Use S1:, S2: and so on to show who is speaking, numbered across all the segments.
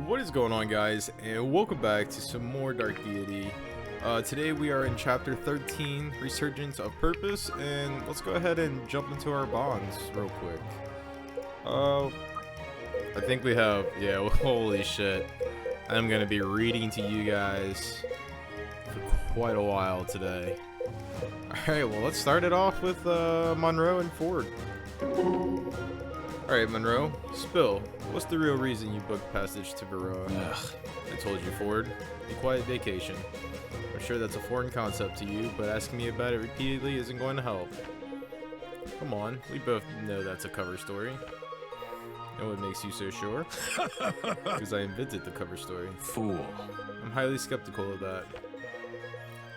S1: What is going on, guys, and welcome back to some more Dark Deity. Today we are in chapter 13, Resurgence of Purpose, and let's go ahead and jump into our bonds real quick. I think we have, yeah, holy shit. I'm gonna be reading to you guys for quite a while today. Alright, well, let's start it off with Monroe and Ford. Alright, Monroe, spill. What's the real reason you booked passage to Varroa?
S2: Ugh.
S1: I told you, Ford. Be quiet vacation. I'm sure that's a foreign concept to you, but asking me about it repeatedly isn't going to help. Come on, we both know that's a cover story. And what makes you so sure? Because I invented the cover story.
S2: Fool.
S1: I'm highly skeptical of that.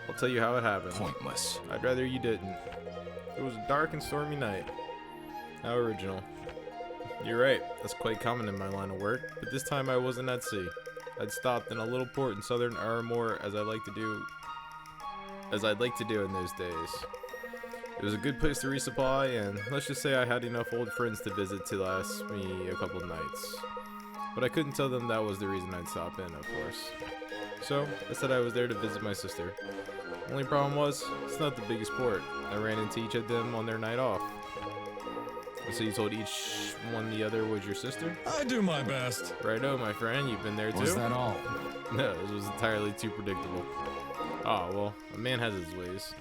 S1: I'll tell you how it happened.
S2: Pointless.
S1: I'd rather you didn't. It was a dark and stormy night. How original. You're right, that's quite common in my line of work, but this time I wasn't at sea. I'd stopped in a little port in southern Aramor as I'd like to do in those days. It was a good place to resupply, and let's just say I had enough old friends to visit to last me a couple nights. But I couldn't tell them that was the reason I'd stop in, of course. So, I said I was there to visit my sister. Only problem was, it's not the biggest port. I ran into each of them on their night off. So you told each one the other was your sister?
S2: I do my best.
S1: Righto, my friend, you've been there too?
S2: Was that all?
S1: No, this was entirely too predictable. Ah, well, a man has his ways.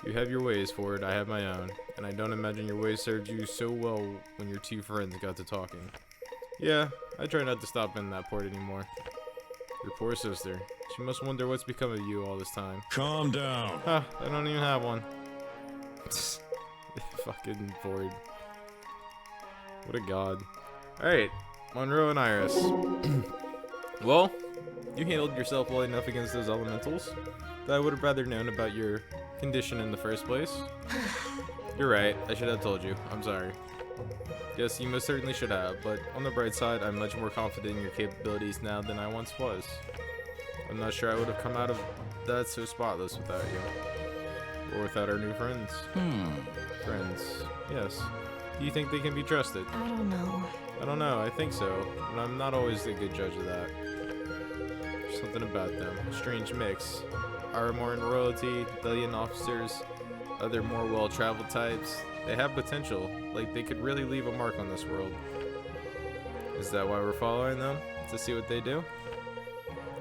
S1: You have your ways, Ford, I have my own, and I don't imagine your ways served you so well when your two friends got to talking. Yeah, I try not to stop in that port anymore. Your poor sister. She must wonder what's become of you all this time.
S2: Calm down.
S1: Huh, I don't even have one. Fucking Ford. What a god. Alright, Monroe and Iris. Well, you handled yourself well enough against those elementals that I would have rather known about your condition in the first place. You're right, I should have told you. I'm sorry. Yes, you most certainly should have, but on the bright side, I'm much more confident in your capabilities now than I once was. I'm not sure I would have come out of that so spotless without you. Or without our new friends. Friends, yes. Do you think they can be trusted?
S3: I don't know.
S1: I don't know, I think so, but I'm not always a good judge of that. There's something about them, a strange mix. Aramoran royalty, Delian officers, other more well-traveled types. They have potential, like they could really leave a mark on this world. Is that why we're following them? To see what they do?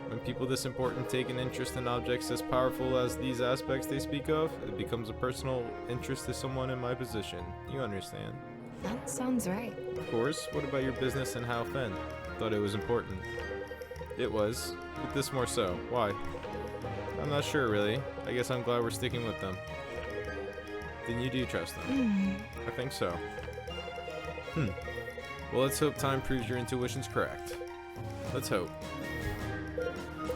S1: When people this important take an interest in objects as powerful as these aspects they speak of, it becomes a personal interest to someone in my position. You understand?
S3: That sounds right.
S1: Of course. What about your business in Halfen? Thought it was important. It was, but this more so. Why? I'm not sure, really. I guess I'm glad we're sticking with them. Then you do trust them? I think so. Well, let's hope time proves your intuition's correct. Let's hope.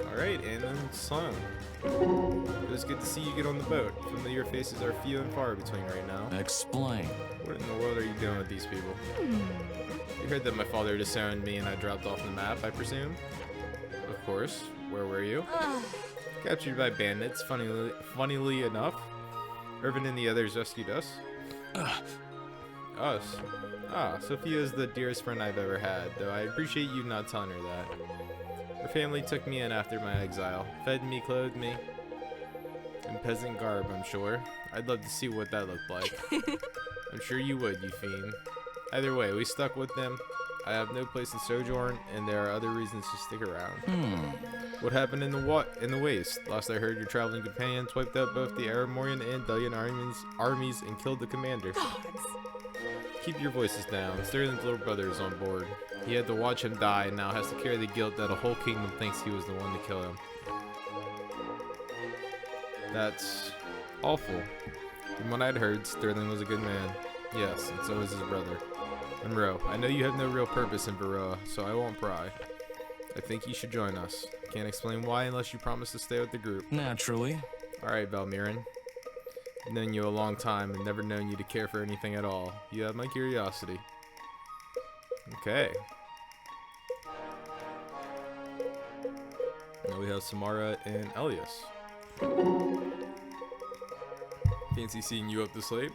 S1: Alright, and then Sloan. It was good to see you get on the boat. Familiar faces are few and far between right now.
S2: Explain.
S1: What in the world are you doing with these people? You heard that my father disowned me and I dropped off the map, I presume? Of course. Where were you? Captured by bandits, funnily enough. Irvin and the others rescued us. Us? Ah, Sophia's the dearest friend I've ever had, though I appreciate you not telling her that. Her family took me in after my exile, fed me, clothed me. In peasant garb, I'm sure. I'd love to see what that looked like. I'm sure you would, you fiend. Either way, we stuck with them. I have no place to sojourn, and there are other reasons to stick around. What happened in the waste? Last I heard, your traveling companions wiped out both the Aramorian and Delian armies and killed the commander. Keep your voices down. Sterling's little brother is on board. He had to watch him die and now has to carry the guilt that a whole kingdom thinks he was the one to kill him. That's awful. From what I'd heard, Sterling was a good man. Yes, and so is his brother. Monroe, I know you have no real purpose in Varroa, so I won't pry. I think you should join us. Can't explain why unless you promise to stay with the group.
S2: Naturally.
S1: Alright, Valmiran. I've known you a long time and never known you to care for anything at all. You have my curiosity. Okay. Now we have Samara and Elias. Fancy seeing you up this late.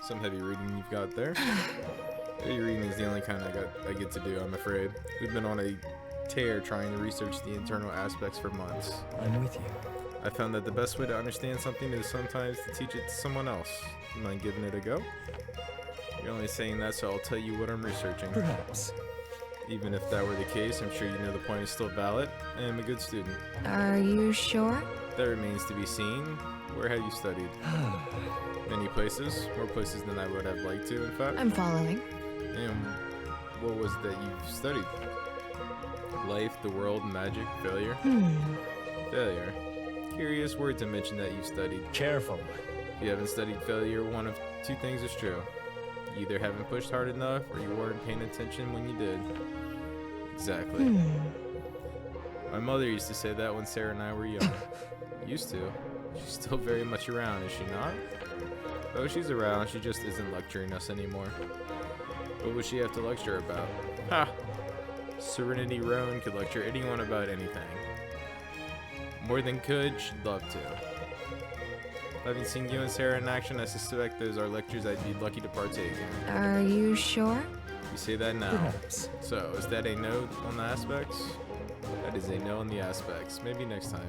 S1: Some heavy reading you've got there. Heavy reading is the only kind I get to do, I'm afraid. We've been on a tear trying to research the internal aspects for months.
S4: I'm with you.
S1: I found that the best way to understand something is sometimes to teach it to someone else. You mind giving it a go? You're only saying that so I'll tell you what I'm researching.
S4: Perhaps.
S1: Even if that were the case, I'm sure you know the point is still valid. I am a good student.
S3: Are you sure?
S1: That remains to be seen. Where have you studied? Many places. More places than I would have liked to, in fact.
S3: I'm following.
S1: And what was that you've studied? Life, the world, magic, failure? Failure. Curious word to mention that you've studied.
S4: Careful.
S1: If you haven't studied failure, one of two things is true. You either haven't pushed hard enough, or you weren't paying attention when you did. Exactly. My mother used to say that when Sarah and I were young. Used to. She's still very much around, is she not? Oh, she's around, she just isn't lecturing us anymore. What would she have to lecture about? Ha! Serenity Roan could lecture anyone about anything. More than could, she'd love to. Having seen you and Sarah in action, I suspect those are lectures I'd be lucky to partake in.
S3: Are you sure?
S1: You say that now.
S4: Perhaps.
S1: So, is that a no on the aspects? That is a no on the aspects. Maybe next time.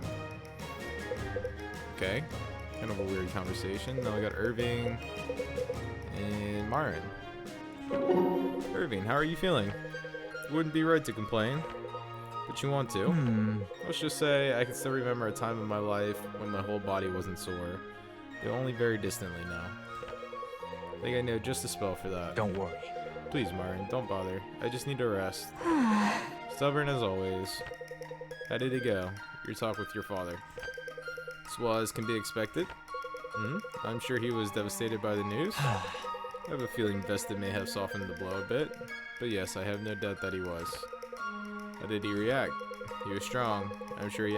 S1: Okay. Kind of a weird conversation. Now I got Irving and Marin. Irving, how are you feeling? Wouldn't be right to complain, but you want to. Let's just say I can still remember a time in my life when my whole body wasn't sore, though only very distantly now. I think I know just a spell for that.
S4: Don't worry.
S1: Please, Marin, don't bother. I just need to rest. Stubborn as always. How did it go? Your talk with your father. As well as can be expected. I'm sure he was devastated by the news. I have a feeling Vesta may have softened the blow a bit, but yes, I have no doubt that he was. How did he react? He was strong. I'm sure he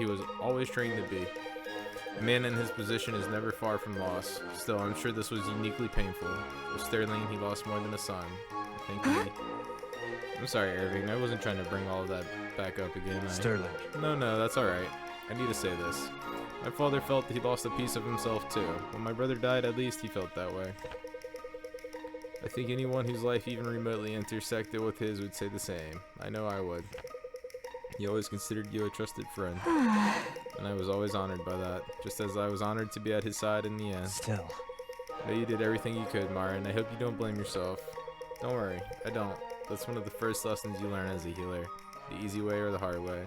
S1: was always trained to be. A man in his position is never far from loss. Still, I'm sure this was uniquely painful. With Sterling, he lost more than a son. I think I'm sorry, Irving. I wasn't trying to bring all of that back up again.
S4: Sterling.
S1: No, that's alright. I need to say this. My father felt that he lost a piece of himself too. When my brother died, at least he felt that way. I think anyone whose life even remotely intersected with his would say the same. I know I would. He always considered you a trusted friend. And I was always honored by that, just as I was honored to be at his side in the end.
S4: Still.
S1: I know you did everything you could, Marin. I hope you don't blame yourself. Don't worry, I don't. That's one of the first lessons you learn as a healer. The easy way or the hard way.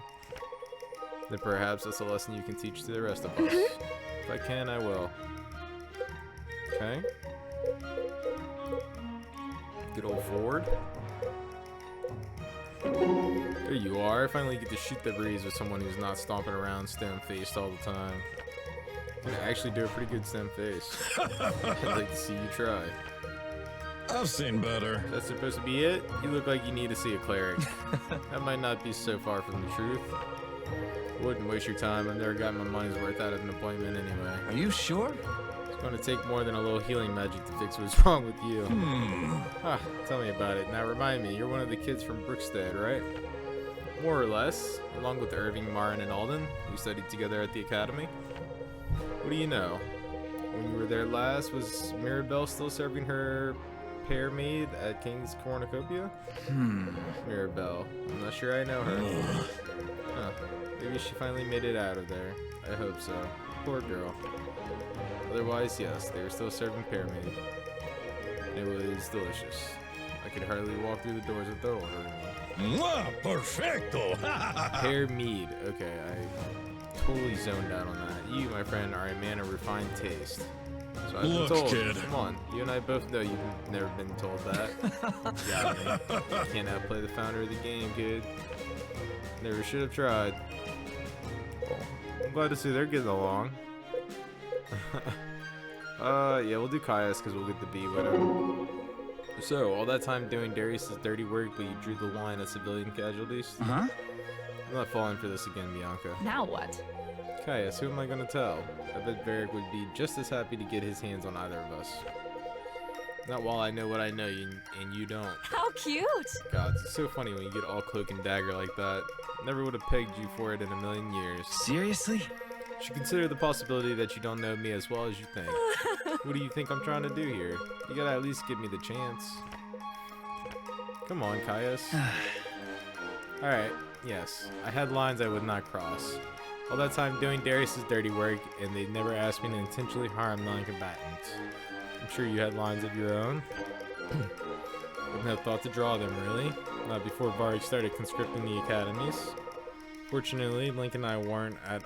S1: Then perhaps that's a lesson you can teach to the rest of us. If I can, I will. Okay. Good old Ford. There you are. I finally get to shoot the breeze with someone who's not stomping around stone-faced all the time. You can actually do a pretty good stone-face. I'd like to see you try.
S2: I've seen better.
S1: That's supposed to be it? You look like you need to see a cleric. That might not be so far from the truth. Wouldn't waste your time. I've never gotten my money's worth out of an appointment anyway.
S4: Are you sure?
S1: It's going to take more than a little healing magic to fix what's wrong with you. Tell me about it. Now remind me, you're one of the kids from Brookstead, right? More or less, along with Irving, Marin, and Alden, who studied together at the academy. What do you know? When you were there last, was Mirabelle still serving her pear maid at King's Cornucopia? Mirabelle. I'm not sure I know her. Huh. Maybe she finally made it out of there. I hope so. Poor girl. Otherwise, yes, they were still serving pear maid. It was delicious. I could hardly walk through the doors without ordering one.
S2: Mwah, perfecto.
S1: Pear mead. Okay, I totally zoned out on that. You, my friend, are a man of refined taste. So I've been
S2: Look,
S1: told.
S2: kid.
S1: Come on, you and I both know you've never been told that. You got me. You can't outplay the founder of the game, kid. Never should have tried. Well, I'm glad to see they're getting along. Yeah, we'll do Caius because we'll get the B with him. So, all that time doing Darius's dirty work, but you drew the line at civilian casualties?
S4: Huh?
S1: I'm not falling for this again, Bianca.
S3: Now what?
S1: Caius, who am I gonna tell? I bet Varric would be just as happy to get his hands on either of us. Not while I know what I know and you don't.
S3: How cute!
S1: God, it's so funny when you get all cloak and dagger like that. Never would have pegged you for it in a million years.
S4: Seriously?
S1: Should consider the possibility that you don't know me as well as you think. What do you think I'm trying to do here? You gotta at least give me the chance. Come on, Caius. Alright, yes. I had lines I would not cross. All that time doing Darius's dirty work, and they'd never asked me to intentionally harm non-combatants. I'm sure you had lines of your own. Wouldn't have thought to draw them, really. Not before Varg started conscripting the academies. Fortunately, Link and I weren't at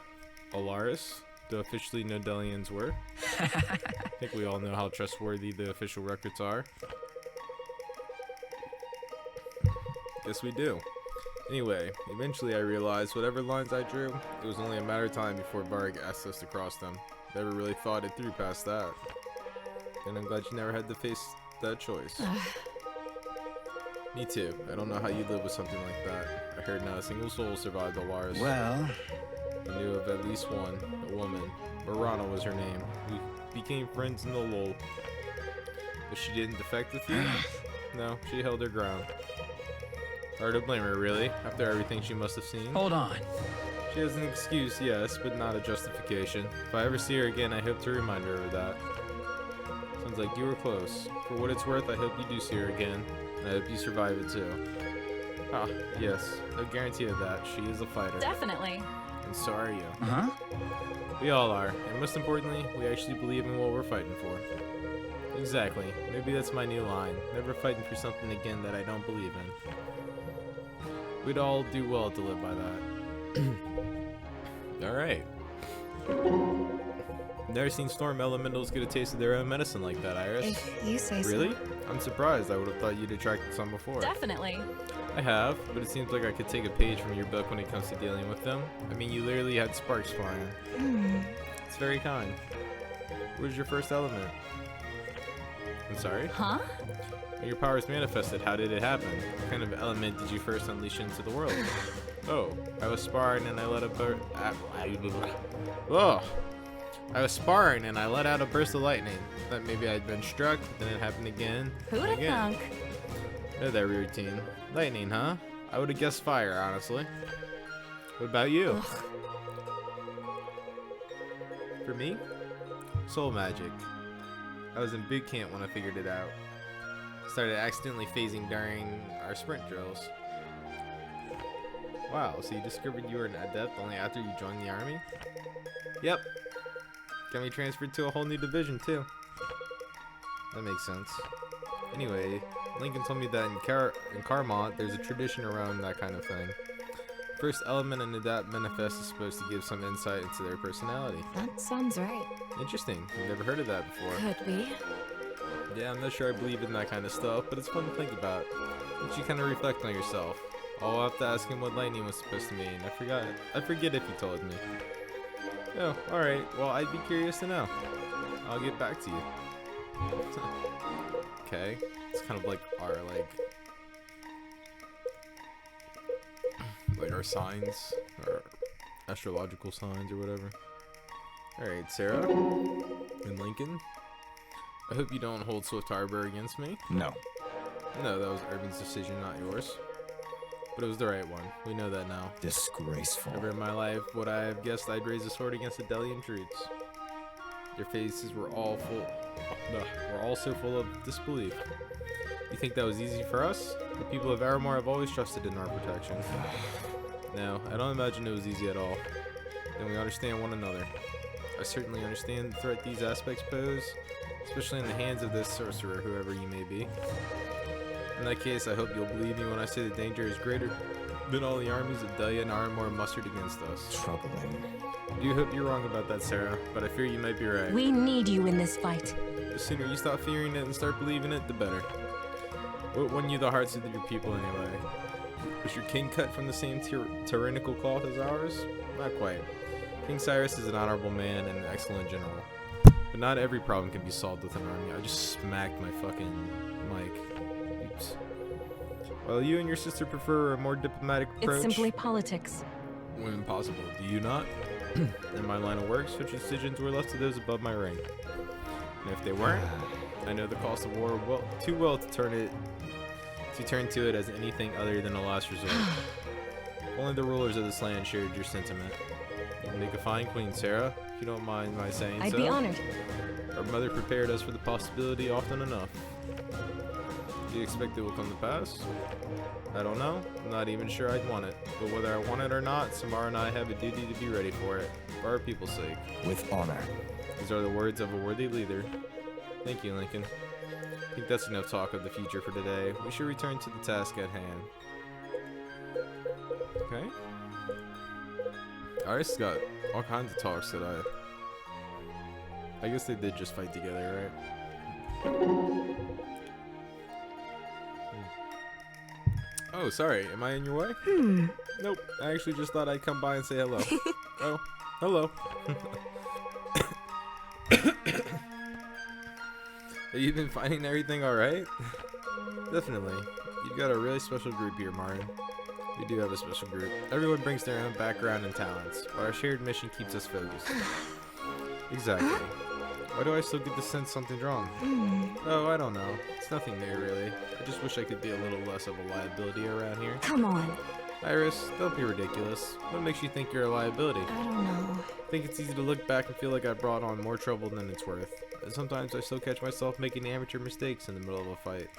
S1: Alaris, though officially no Delians were. I think we all know how trustworthy the official records are. Guess we do. Anyway, eventually I realized whatever lines I drew, it was only a matter of time before Varg asked us to cross them. Never really thought it through past that. And I'm glad you never had to face that choice. Me too. I don't know how you live with something like that. I heard not a single soul survived the wars.
S4: Well,
S1: I knew of at least one, a woman. Marana was her name. We became friends in the lull. But she didn't defect with you? No, she held her ground. Hard to blame her, really, after everything she must have seen.
S4: hold on.
S1: She has an excuse, yes, but not a justification. If I ever see her again, I hope to remind her of that. Sounds like you were close. For what it's worth, I hope you do see her again. And I hope you survive it too. Ah, yes. No guarantee of that. She is a fighter.
S5: Definitely.
S1: And so are you.
S4: Uh-huh.
S1: We all are. And most importantly, we actually believe in what we're fighting for. Exactly. Maybe that's my new line. Never fighting for something again that I don't believe in. We'd all do well to live by that. Alright. Never seen storm elementals get a taste of their own medicine like that, Iris.
S3: If you say so.
S1: Really? I'm surprised. I would have thought you'd attracted some before.
S5: Definitely.
S1: I have, but it seems like I could take a page from your book when it comes to dealing with them. I mean, you literally had sparks flying. It's very kind. What was your first element? I'm sorry?
S5: Huh?
S1: When your powers manifested, how did it happen? What kind of element did you first unleash into the world? Oh, I was sparring and I let a I was sparring and I let out a burst of lightning. Thought maybe I'd been struck, but then it happened again.
S5: Who'd
S1: and
S5: have
S1: again.
S5: thunk?
S1: Know that routine. Lightning, huh? I would have guessed fire, honestly. What about you?
S5: Ugh.
S1: For me? Soul magic. I was in boot camp when I figured it out. Started accidentally phasing during our sprint drills. Wow, so you discovered you were an adept only after you joined the army? Yep. Got me transferred to a whole new division too. That makes sense. Anyway, Lincoln told me that in Carmont, there's a tradition around that kind of thing. First element in Adapt Manifest is supposed to give some insight into their personality.
S3: That sounds right.
S1: Interesting. I've never heard of that before.
S3: Could be.
S1: Yeah, I'm not sure I believe in that kind of stuff, but it's fun to think about. Makes you kind of reflect on yourself. I'll have to ask him what lightning was supposed to mean. I forget if he told me. Oh, alright. Well, I'd be curious to know. I'll get back to you. Okay. It's kind of like our, like our signs, our astrological signs or whatever. Alright, Sarah and Lincoln. I hope you don't hold Swift Harbor against me.
S4: No.
S1: No, that was Urban's decision, not yours. But it was the right one. We know that now.
S4: Disgraceful.
S1: Never in my life would I have guessed I'd raise a sword against the Delian troops. Their faces were all so full of disbelief. You think that was easy for us? The people of Aramor have always trusted in our protection. No, I don't imagine it was easy at all. Then we understand one another. I certainly understand the threat these aspects pose, especially in the hands of this sorcerer, whoever you may be. In that case, I hope you'll believe me when I say the danger is greater than all the armies of Delia and Aramor mustered against us.
S4: Troubling.
S1: I do hope you're wrong about that, Sarah, but I fear you might be right.
S5: We need you in this fight.
S1: The sooner you stop fearing it and start believing it, the better. What won you the hearts of your people anyway? Was your king cut from the same tyrannical cloth as ours? Not quite. King Cyrus is an honorable man and an excellent general. But not every problem can be solved with an army. I just smacked my fucking mic. Oops. Well, you and your sister prefer a more diplomatic approach.
S5: It's simply politics.
S1: When impossible, do you not? In my line of work, such decisions were left to those above my rank. And if they weren't, I know the cost of war too well to turn to it as anything other than a last resort. Only the rulers of this land shared your sentiment. You'd make a fine queen, Sarah, if you don't mind my saying
S5: I'd
S1: so.
S5: be honored.
S1: Our mother prepared us for the possibility often enough. Do you expect it will come to pass? I don't know. I'm not even sure I'd want it. But whether I want it or not, Samara and I have a duty to be ready for it. For our people's sake.
S4: With honor.
S1: These are the words of a worthy leader. Thank you, Lincoln. I think that's enough talk of the future for today. We should return to the task at hand. Okay. Iris got all kinds of talks today. I guess they did just fight together, right? Oh, sorry. Am I in your way? Nope. I actually just thought I'd come by and say hello. Oh, hello. Have you been finding everything alright? Definitely. You've got a really special group here, Martin. We do have a special group. Everyone brings their own background and talents, but our shared mission keeps us focused. Exactly. Why do I still get the sense something's wrong? Oh, I don't know. It's nothing new, really. I just wish I could be a little less of a liability around here.
S5: Come on.
S1: Iris, don't be ridiculous. What makes you think you're a liability?
S3: I don't know.
S1: I think it's easy to look back and feel like I brought on more trouble than it's worth. And sometimes I still catch myself making amateur mistakes in the middle of a fight.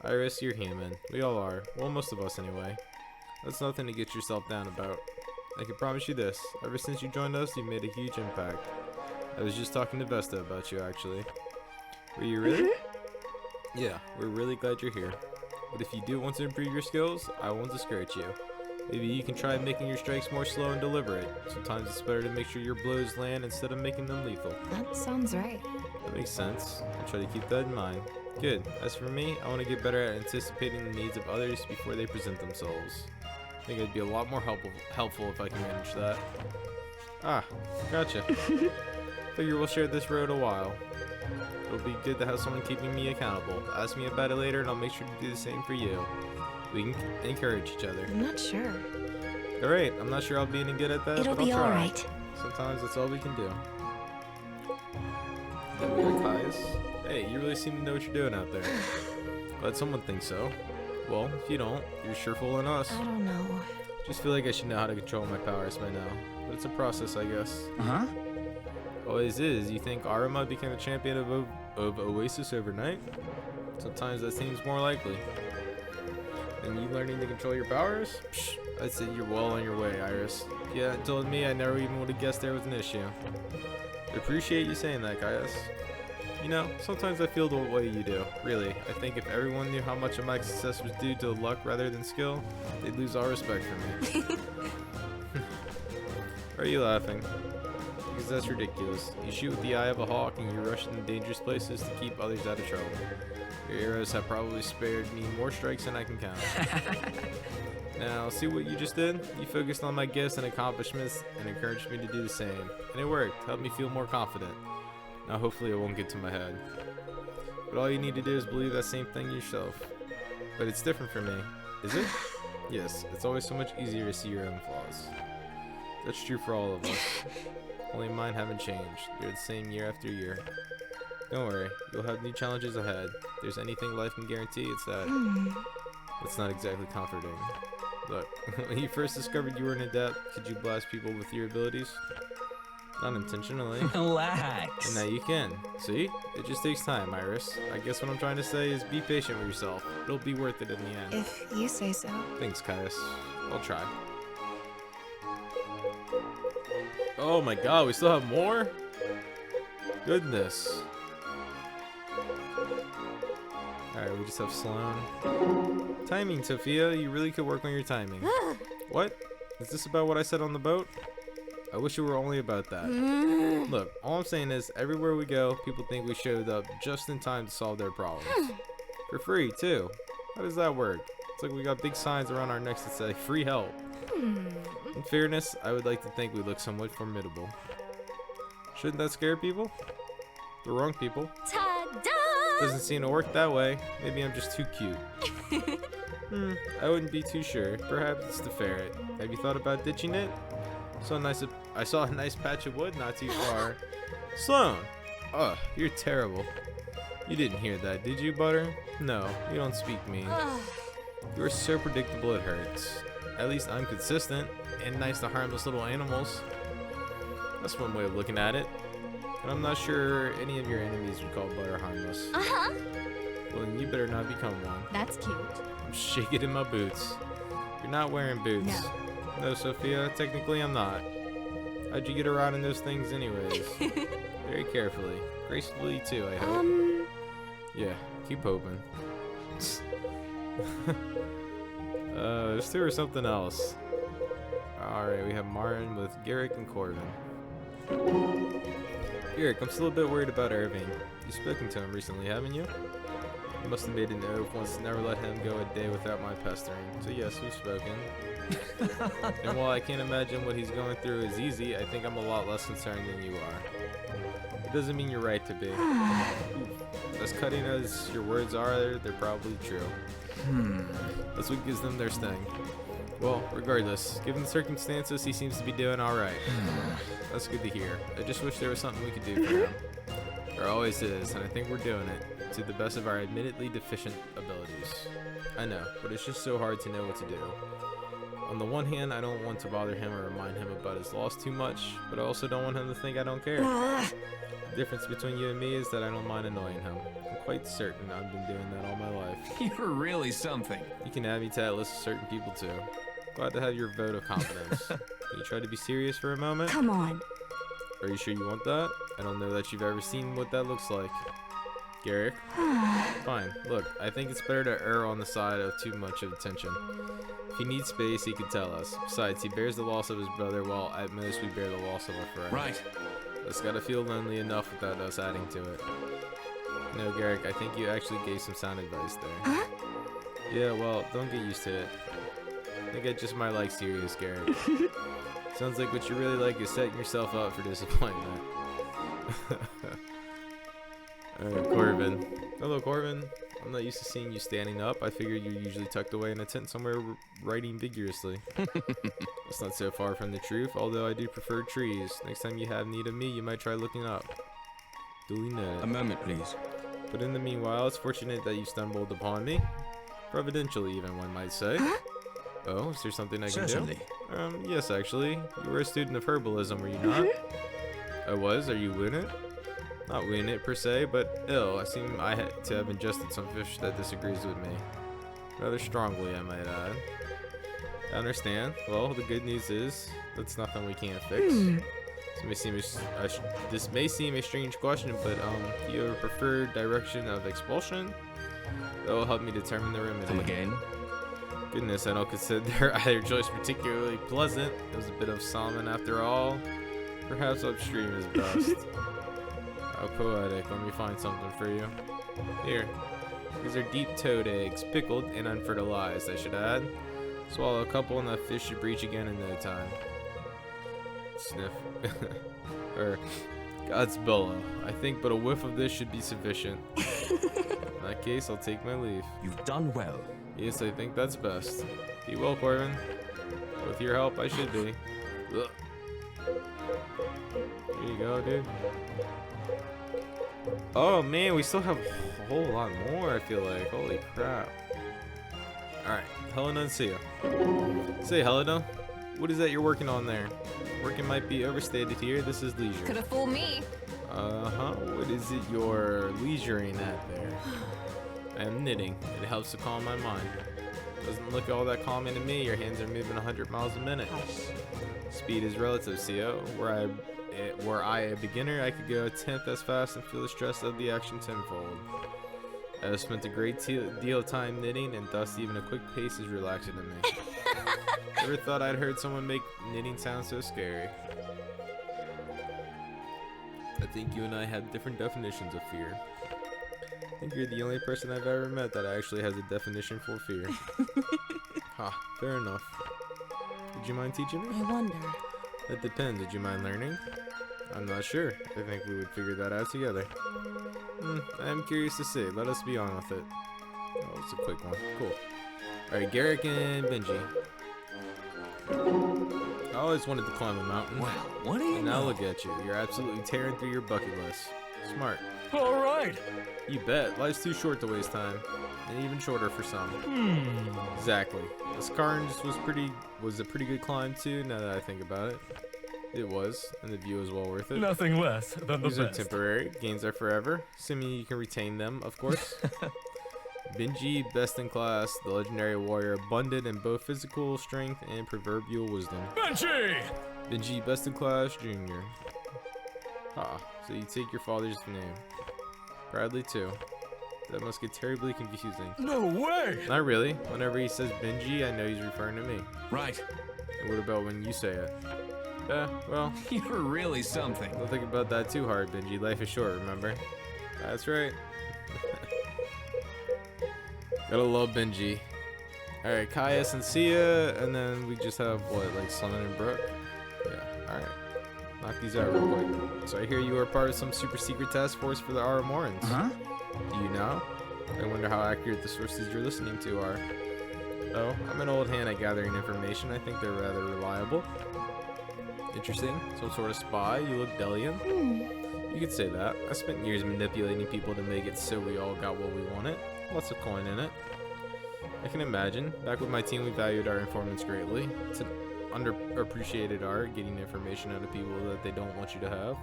S1: Iris, you're human. We all are. Well, most of us anyway. That's nothing to get yourself down about. I can promise you this. Ever since you joined us, you've made a huge impact. I was just talking to Vesta about you, actually. Were you really? Yeah, we're really glad you're here. But if you do want to improve your skills, I won't discourage you. Maybe you can try making your strikes more slow and deliberate. Sometimes it's better to make sure your blows land instead of making them lethal.
S3: That sounds right.
S1: That makes sense. I'll try to keep that in mind. Good. As for me, I want to get better at anticipating the needs of others before they present themselves. I think it'd be a lot more helpful if I can manage that. Ah, gotcha. Figure we'll share this road a while. It'll be good to have someone keeping me accountable. Ask me about it later and I'll make sure to do the same for you. We can encourage each other.
S3: I'm not sure.
S1: Alright, I'm not sure I'll be any good at that,
S5: It'll
S1: but I'll
S5: be
S1: try.
S5: alright.
S1: Sometimes that's all we can do. Then we got Kai's. Hey, you really seem to know what you're doing out there. Glad someone thinks so. Well, if you don't, you're sure fooling us.
S3: I don't know.
S1: Just feel like I should know how to control my powers by now. But it's a process, I guess.
S4: Uh-huh.
S1: Always is. You think Arima became a champion of Oasis overnight? Sometimes that seems more likely. And you learning to control your powers? Psh, I'd say you're well on your way, Iris. If you hadn't told me, I never even would have guessed there was an issue. I appreciate you saying that, Kaius. You know, sometimes I feel the way you do. Really, I think if everyone knew how much of my success was due to luck rather than skill, they'd lose all respect for me. Why are you laughing? Because that's ridiculous. You shoot with the eye of a hawk and you rush into dangerous places to keep others out of trouble. Your arrows have probably spared me more strikes than I can count. Now, see what you just did? You focused on my gifts and accomplishments and encouraged me to do the same. And it worked. Helped me feel more confident. Now, hopefully it won't get to my head. But all you need to do is believe that same thing yourself. But it's different for me. Is it? Yes, it's always so much easier to see your own flaws. That's true for all of us. Only mine haven't changed. They're the same year after year. Don't worry, you'll have new challenges ahead. If there's anything life can guarantee, it's that. That's not exactly comforting. Look, when you first discovered you were an adept, could you blast people with your abilities? Not intentionally.
S4: Relax.
S1: And now you can. See? It just takes time, Iris. I guess what I'm trying to say is be patient with yourself. It'll be worth it in the end.
S3: If you say so.
S1: Thanks, Caius. I'll try. Oh my god, we still have more? Goodness. Alright, we just have Sloan. Timing, Sophia. You really could work on your timing. What? Is this about what I said on the boat? I wish it were only about that. Look, all I'm saying is, everywhere we go, people think we showed up just in time to solve their problems. For free, too. How does that work? It's like we got big signs around our necks that say, free help. In fairness, I would like to think we look somewhat formidable. Shouldn't that scare people? The wrong people.
S5: Ta-da!
S1: Doesn't seem to work that way. Maybe I'm just too cute. I wouldn't be too sure. Perhaps it's the ferret. Have you thought about ditching it? I saw a nice patch of wood not too far. Sloan! Ugh, you're terrible. You didn't hear that, did you, Butter? No, you don't speak mean. You are so predictable it hurts. At least I'm consistent and nice to harmless little animals. That's one way of looking at it. But I'm not sure any of your enemies would call Butter harmless. Well, then you better not become one.
S5: That's cute.
S1: I'm shaking in my boots. You're not wearing boots. No, Sophia, technically I'm not. How'd you get around in those things anyways? Very carefully. Gracefully too, I hope. Yeah, keep hoping. Let's do something else. Alright, we have Martin with Garrick and Corbin. Garrick, I'm still a bit worried about Irving. You've spoken to him recently, haven't you? You must have made an oath once to never let him go a day without my pestering. So yes, we've spoken. And while I can't imagine what he's going through is easy, I think I'm a lot less concerned than you are. It doesn't mean you're right to be. As cutting as your words are, they're probably true. That's what gives them their sting. Well, regardless, given the circumstances, he seems to be doing alright. That's good to hear. I just wish there was something we could do for him. There always is, and I think we're doing it, to the best of our admittedly deficient abilities. I know, but it's just so hard to know what to do. On the one hand, I don't want to bother him or remind him about his loss too much, but I also don't want him to think I don't care. The difference between you and me is that I don't mind annoying him. I'm quite certain I've been doing that all my life.
S4: You're really something.
S1: You can add me to that list of certain people too. Glad to have your vote of confidence. Can you try to be serious for a moment?
S5: Come on.
S1: Are you sure you want that? I don't know that you've ever seen what that looks like. Garrick? Fine. Look, I think it's better to err on the side of too much of attention. If he needs space, he can tell us. Besides, he bears the loss of his brother, while at most we bear the loss of a friend.
S4: Right.
S1: It's gotta feel lonely enough without us adding to it. No, Garrick, I think you actually gave some sound advice there. Yeah, well, don't get used to it. I think I just might like serious, Garrick. Sounds like what you really like is setting yourself up for disappointment. Alright, Corbin. Hello, Corbin. I'm not used to seeing you standing up. I figured you're usually tucked away in a tent somewhere writing vigorously. That's not so far from the truth, although I do prefer trees. Next time you have need of me, you might try looking up. Duly noted.
S4: A moment, please.
S1: But in the meanwhile, it's fortunate that you stumbled upon me. Providentially, even, one might say. Oh, is there something I can
S4: Certainly.
S1: do? Yes, actually. You were a student of herbalism, were you not? I was. Are you wounded? Not wounded, per se, but ill. I had to have ingested some fish that disagrees with me. Rather strongly, I might add. I understand. Well, the good news is, that's nothing we can't fix. This may seem a strange question, but do you have a preferred direction of expulsion? That will help me determine the remedy.
S4: Come again?
S1: Goodness, I don't consider either choice particularly pleasant. It was a bit of salmon after all. Perhaps upstream is best. How poetic. Let me find something for you. Here. These are deep-toed eggs, pickled and unfertilized, I should add. Swallow a couple and the fish should breach again in no time. Sniff. God's bellow. I think but a whiff of this should be sufficient. In that case, I'll take my leave.
S4: You've done well.
S1: Yes, I think that's best. Be well, Corbin. With your help, I should be. Ugh. There you go, dude. Oh, man, we still have a whole lot more, I feel like. Holy crap. Alright, Helena and Sia. Say, Helena, what is that you're working on there? Working might be overstated here. This is leisure.
S3: Could have fooled me.
S1: What is it you're leisuring at there? I am knitting. It helps to calm my mind. Doesn't look all that calming to me. Your hands are moving 100 miles a minute. Speed is relative, CO. Were I a beginner, I could go a tenth as fast and feel the stress of the action tenfold. I have spent a great deal of time knitting, and thus even a quick pace is relaxing to me. Never thought I'd heard someone make knitting sound so scary. I think you and I have different definitions of fear. I think you're the only person I've ever met that actually has a definition for fear. Ha, fair enough. Would you mind teaching me?
S5: I wonder.
S1: That depends. Would you mind learning? I'm not sure. I think we would figure that out together. I'm curious to see. Let us be on with it. Oh, it's a quick one. Cool. Alright, Garrick and Benji. I always wanted to climb a mountain.
S4: Well, what do you
S1: And now
S4: know?
S1: look at you. You're absolutely tearing through your bucket list. Smart.
S4: All right.
S1: You bet. Life's too short to waste time. And even shorter for some. Exactly. This Carnes was a pretty good climb too, now that I think about it. It was, and the view was well worth it.
S6: Nothing less than the
S1: These are
S6: best.
S1: temporary. Gains are forever. Assuming you can retain them, of course. Benji, best in class, the legendary warrior, abundant in both physical strength and proverbial wisdom.
S2: Benji!
S1: Benji, best in class, junior. Ah, so you take your father's name. Bradley too. That must get terribly confusing.
S2: No way!
S1: Not really. Whenever he says Benji, I know he's referring to me.
S4: Right.
S1: And what about when you say it? Well,
S4: You're really something.
S1: don't think about that too hard, Benji. Life is short, remember? That's right. Gotta love Benji. Alright, Caius and Sia, and then we just have, what, like Sun and Brooke? Yeah, alright. Knock these out real quick. So I hear you are part of some super secret task force for the Aramorans.
S4: Huh?
S1: Do you know? I wonder how accurate the sources you're listening to are. Oh, I'm an old hand at gathering information. I think they're rather reliable. Interesting. Some sort of spy. You look Delian. You could say that. I spent years manipulating people to make it so we all got what we wanted. Lots of coin in it. I can imagine. Back with my team, we valued our informants greatly. It's an underappreciated art, getting information out of people that they don't want you to have.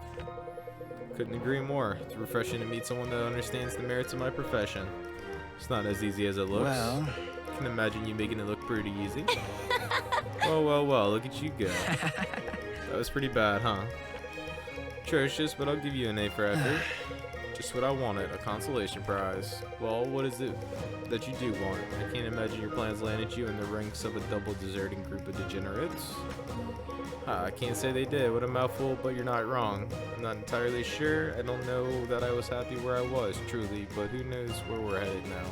S1: Couldn't agree more. It's refreshing to meet someone that understands the merits of my profession. It's not as easy as it looks.
S4: Well,
S1: I can imagine you making it look pretty easy. Well, look at you go. That was pretty bad, huh? Atrocious, but I'll give you an A for effort. Just what I wanted, a consolation prize. Well, what is it that you do want? I can't imagine your plans landed you in the ranks of a double deserting group of degenerates. I can't say they did. What a mouthful, but you're not wrong. I'm not entirely sure. I don't know that I was happy where I was, truly, but who knows where we're headed now.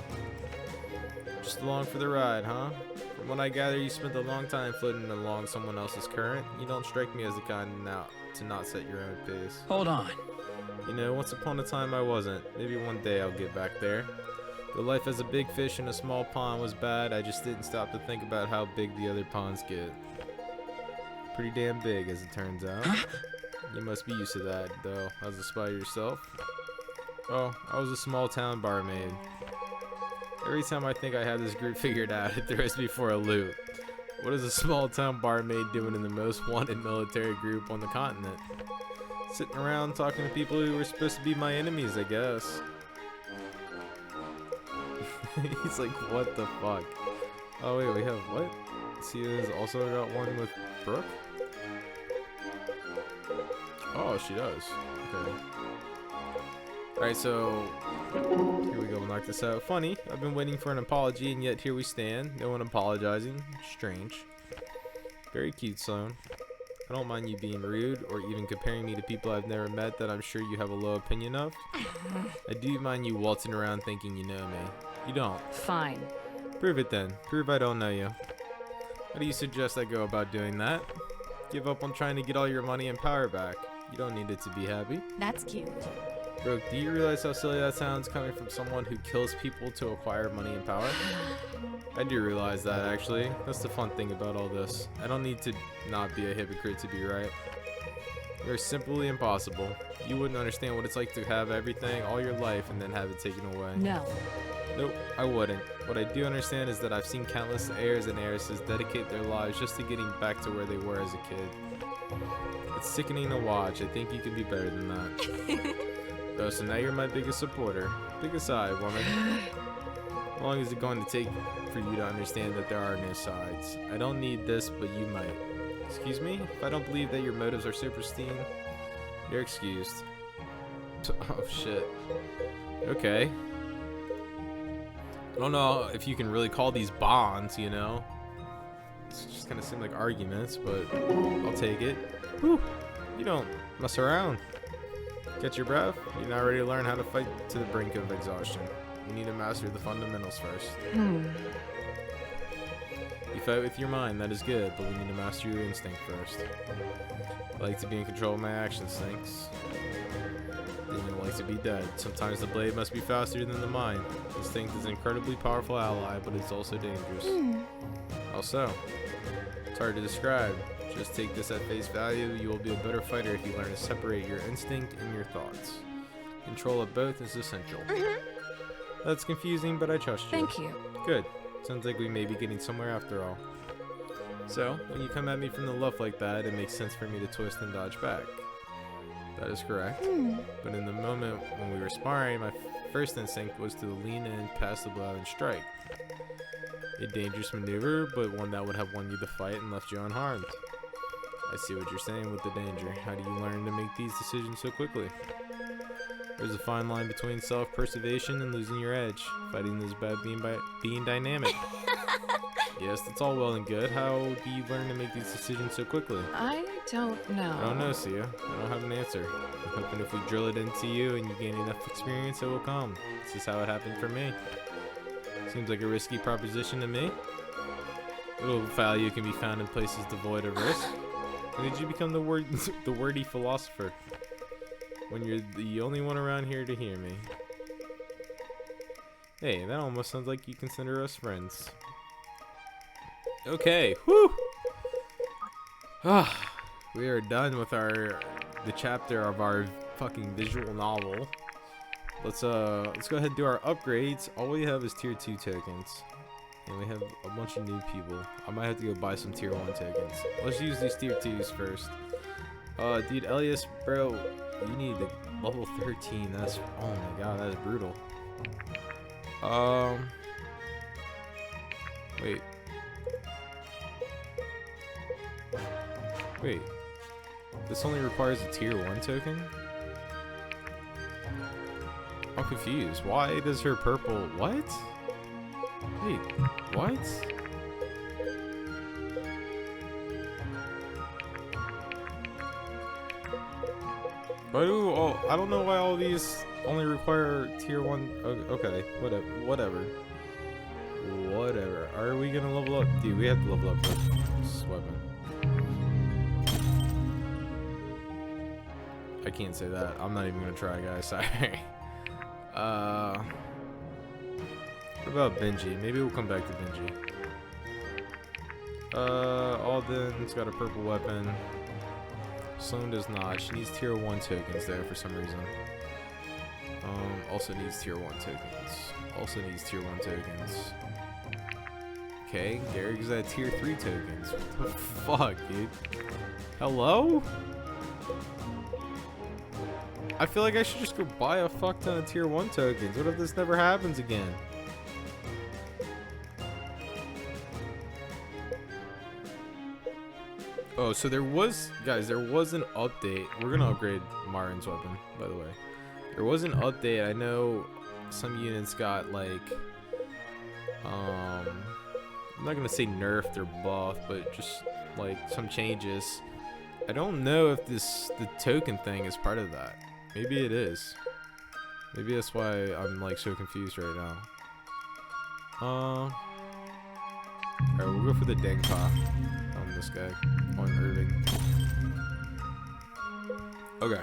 S1: Just along for the ride, huh? From what I gather, you spent a long time floating along someone else's current. You don't strike me as the kind now to not set your own pace.
S4: hold on.
S1: You know, once upon a time I wasn't. Maybe one day I'll get back there. Though life as a big fish in a small pond was bad, I just didn't stop to think about how big the other ponds get. Pretty damn big, as it turns out. You must be used to that, though, as a spy yourself. Oh, I was a small town barmaid. Every time I think I had this group figured out, it throws me for a loop. What is a small town barmaid doing in the most wanted military group on the continent? Sitting around talking to people who were supposed to be my enemies, I guess. He's like, what the fuck? Oh wait, we have what? Sia's also got one with Brooke? Oh, she does. Okay. Alright, so here we go, we'll knock this out. Funny, I've been waiting for an apology and yet here we stand. No one apologizing. Strange. Very cute, Sloan. I don't mind you being rude or even comparing me to people I've never met that I'm sure you have a low opinion of. I do mind you waltzing around thinking you know me. You don't.
S5: Fine.
S1: Prove it then. Prove I don't know you. How do you suggest I go about doing that? Give up on trying to get all your money and power back. You don't need it to be happy.
S5: That's cute.
S1: Brooke, do you realize how silly that sounds coming from someone who kills people to acquire money and power? I do realize that, actually. That's the fun thing about all this. I don't need to not be a hypocrite to be right. You're simply impossible. You wouldn't understand what it's like to have everything all your life and then have it taken away.
S5: No.
S1: Nope, I wouldn't. What I do understand is that I've seen countless heirs and heiresses dedicate their lives just to getting back to where they were as a kid. It's sickening to watch. I think you can be better than that. Oh, so now you're my biggest supporter. Pick a side, woman. How long is it going to take for you to understand that there are no sides? I don't need this, but you might. Excuse me? If I don't believe that your motives are so pristine, you're excused. Oh, shit. Okay. I don't know if you can really call these bonds, you know? It's just kind of seem like arguments, but I'll take it. Whew. You don't mess around. Catch your breath? You're not ready to learn how to fight to the brink of exhaustion. You need to master the fundamentals first. You fight with your mind, that is good, but we need to master your instinct first. I like to be in control of my action instincts. Then you like to be dead. Sometimes the blade must be faster than the mind. Instinct is an incredibly powerful ally, but it's also dangerous. How so? It's hard to describe. Just take this at face value. You will be a better fighter if you learn to separate your instinct and your thoughts. Control of both is essential. That's confusing, but I trust you.
S5: Thank you.
S1: Good. Sounds like we may be getting somewhere after all. So, when you come at me from the left like that, it makes sense for me to twist and dodge back. That is correct. But in the moment when we were sparring, my first instinct was to lean in, pass the blow, and strike. A dangerous maneuver, but one that would have won you the fight and left you unharmed. I see what you're saying with the danger. How do you learn to make these decisions so quickly? There's a fine line between self-preservation and losing your edge. Fighting is about being dynamic. Yes, that's all well and good. How do you learn to make these decisions so quickly?
S3: I don't know.
S1: I don't know, Sia. I don't have an answer. I'm hoping if we drill it into you and you gain enough experience, it will come. This is how it happened for me. Seems like a risky proposition to me. Little value can be found in places devoid of risk. When did you become the wordy philosopher? When you're the only one around here to hear me. Hey, that almost sounds like you consider us friends. Okay, whew! We are done with the chapter of our fucking visual novel. Let's go ahead and do our upgrades. All we have is tier 2 tokens. And we have a bunch of new people. I might have to go buy some tier 1 tokens. Let's use these tier 2s first. Dude, Elias, bro, you need the level 13. That's, oh my god, that is brutal. Wait. This only requires a tier 1 token? I'm confused. Why does her purple... What? Wait, what? Why do... Oh, I don't know why all these only require tier 1... Okay, whatever. Whatever. Are we gonna level up? Dude, we have to level up this weapon. I can't say that. I'm not even gonna try, guys. Sorry. What about Benji? Maybe we'll come back to Benji. Alden's got a purple weapon. Sloan does not. She needs tier 1 tokens though for some reason. Also needs tier 1 tokens. Okay, Derek's at tier 3 tokens. What the fuck, dude? Hello? I feel like I should just go buy a fuck ton of tier 1 tokens. What if this never happens again? Oh, so there was, guys, there was an update. We're gonna upgrade Marin's weapon, by the way. There was an update. I know some units got like, I'm not gonna say nerfed or buffed, but just like some changes. I don't know if the token thing is part of that. Maybe it is. Maybe that's why I'm like so confused right now. Alright, we'll go for the Dengpa on this guy, on Irving. Okay.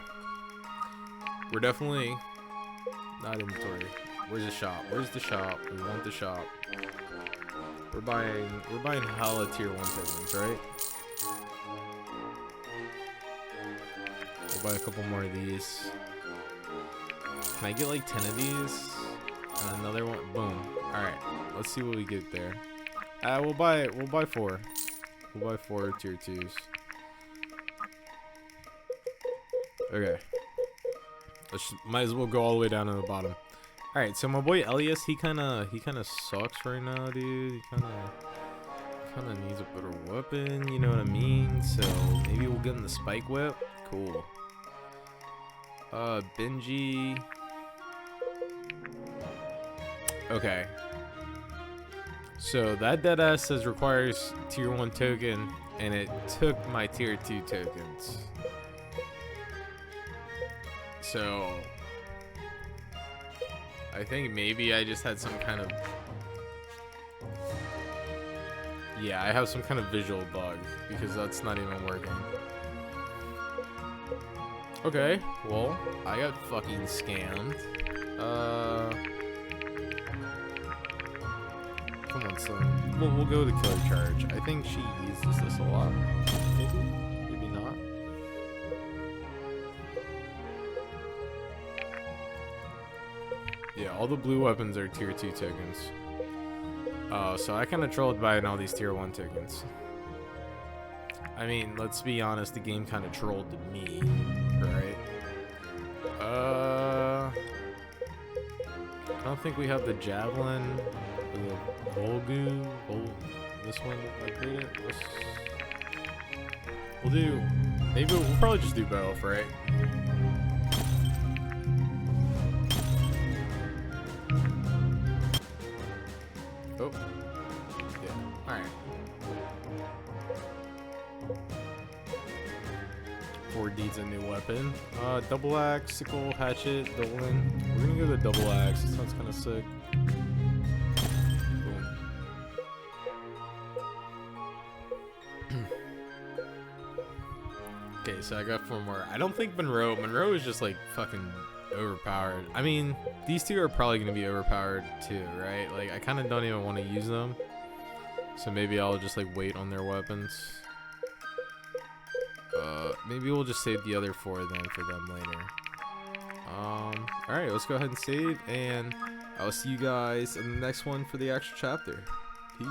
S1: We're definitely not inventory. Where's the shop? Where's the shop? We want the shop. We're buying hella tier 1 tokens, right? We'll buy a couple more of these. Can I get like 10 of these? And another one. Boom. Alright. Let's see what we get there. We'll buy 4. We'll buy 4 tier 2s. Okay. Might as well go all the way down to the bottom. Alright, so my boy Elias, he kinda sucks right now, dude. He kinda needs a better weapon, you know what I mean? So maybe we'll get him the spike whip. Cool. Benji. Okay. So that deadass says requires tier 1 token, and it took my tier 2 tokens. So I think maybe I just had some kind of... Yeah, I have some kind of visual bug, because that's not even working. Okay, well, I got fucking scammed. Come on, son. We'll go with the killer charge. I think she uses this a lot. Maybe not. Yeah, all the blue weapons are tier 2 tokens. So I kind of trolled buying all these tier 1 tokens. I mean, let's be honest, the game kind of trolled me, right? don't think we have the javelin, or the Volgu. This one upgrade it. We'll do. Maybe we'll probably just do both, right? Oh. Yeah. All right. 4 needs a new weapon. Double axe, sickle, hatchet, Dolan. We're gonna go the double axe. It sounds kind of sick. Boom. Okay, so I got 4 more. I don't think Monroe. Monroe is just like fucking overpowered. I mean, these two are probably gonna be overpowered too, right? Like, I kind of don't even want to use them. So maybe I'll just like wait on their weapons. Maybe we'll just save the other 4 then for them later. Alright, let's go ahead and save, and I'll see you guys in the next one for the actual chapter. Peace.